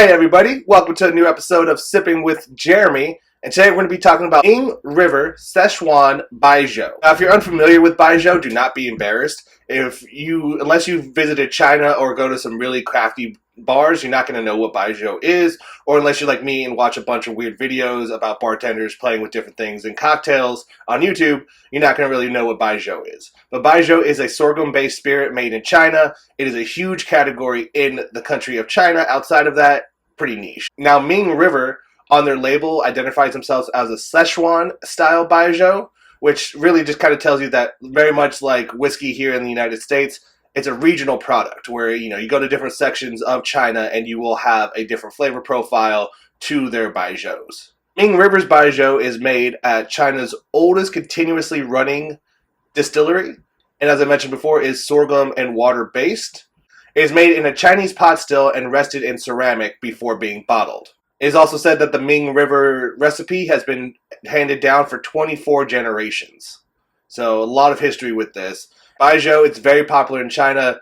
Hey everybody, welcome to a new episode of Sipping with Jeremy, and today we're going to be talking about Ming River Szechuan Baijiu. Now, if you're unfamiliar with Baijiu, do not be embarrassed. Unless you've visited China or go to some really crafty bars, you're not going to know what Baijiu is, or unless you're like me and watch a bunch of weird videos about bartenders playing with different things in cocktails on YouTube, you're not going to really know what Baijiu is. But Baijiu is a sorghum-based spirit made in China. It is a huge category in the country of China. Outside of that, pretty niche. Now, Ming River on their label identifies themselves as a Szechuan style Baijiu, which really just kind of tells you that very much like whiskey here in the United States, it's a regional product where you go to different sections of China and you will have a different flavor profile to their Baijius. Ming River's Baijiu is made at China's oldest continuously running distillery, and as I mentioned before, is sorghum and water based. It is made in a Chinese pot still and rested in ceramic before being bottled. It is also said that the Ming River recipe has been handed down for 24 generations. So a lot of history with this. Baijiu, it's very popular in China,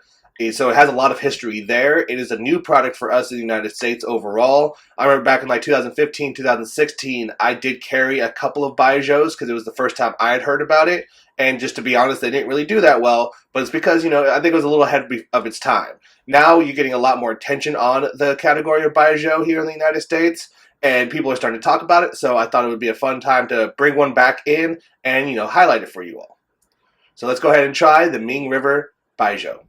so it has a lot of history there. It is a new product for us in the United States overall. I remember back in like 2015, 2016, I did carry a couple of Baijius because it was the first time I had heard about it. And just to be honest, they didn't really do that well. But it's because, I think it was a little ahead of its time. Now you're getting a lot more attention on the category of Baijiu here in the United States. And people are starting to talk about it. So I thought it would be a fun time to bring one back in and, highlight it for you all. So let's go ahead and try the Ming River Baijiu.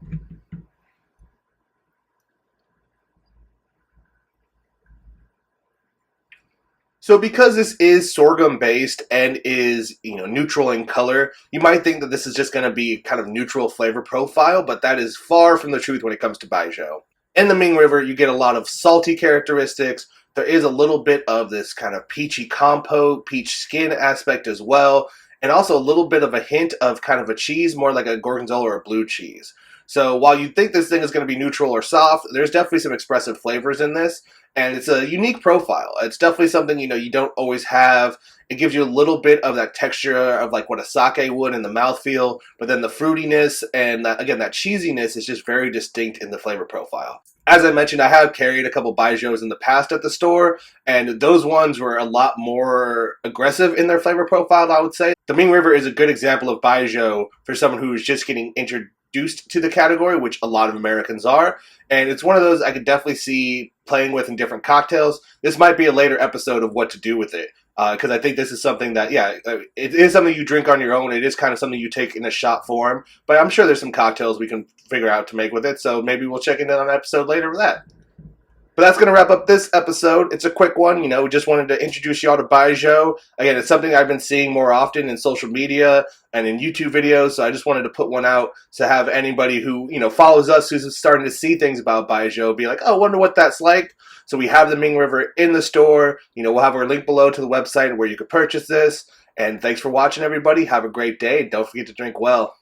So because this is sorghum based and is, neutral in color, you might think that this is just going to be kind of neutral flavor profile, but that is far from the truth when it comes to Baijiu. In the Ming River, you get a lot of salty characteristics. There is a little bit of this kind of peachy compote, peach skin aspect as well, and also a little bit of a hint of kind of a cheese, more like a gorgonzola or a blue cheese. So while you think this thing is going to be neutral or soft, there's definitely some expressive flavors in this, and it's a unique profile. It's definitely something, you don't always have. It gives you a little bit of that texture of like what a sake would in the mouthfeel, but then the fruitiness and, that cheesiness is just very distinct in the flavor profile. As I mentioned, I have carried a couple Baijius in the past at the store, and those ones were a lot more aggressive in their flavor profile, I would say. The Ming River is a good example of Baijiu for someone who is just getting introduced to the category, which a lot of Americans are, and it's one of those I could definitely see playing with in different cocktails. This might be a later episode of what to do with it, because I think this is something that, it is something you drink on your own. It is kind of something you take in a shot form, but I'm sure there's some cocktails we can figure out to make with it, so maybe we'll check in on an episode later of that. But that's going to wrap up this episode. It's a quick one, just wanted to introduce y'all to Baijiu. Again, it's something I've been seeing more often in social media and in YouTube videos, so I just wanted to put one out to have anybody who, follows us, who's starting to see things about Baijiu, be like, oh, wonder what that's like. So we have the Ming River in the store. We'll have our link below to the website where you could purchase this. And thanks for watching, everybody. Have a great day. Don't forget to drink well.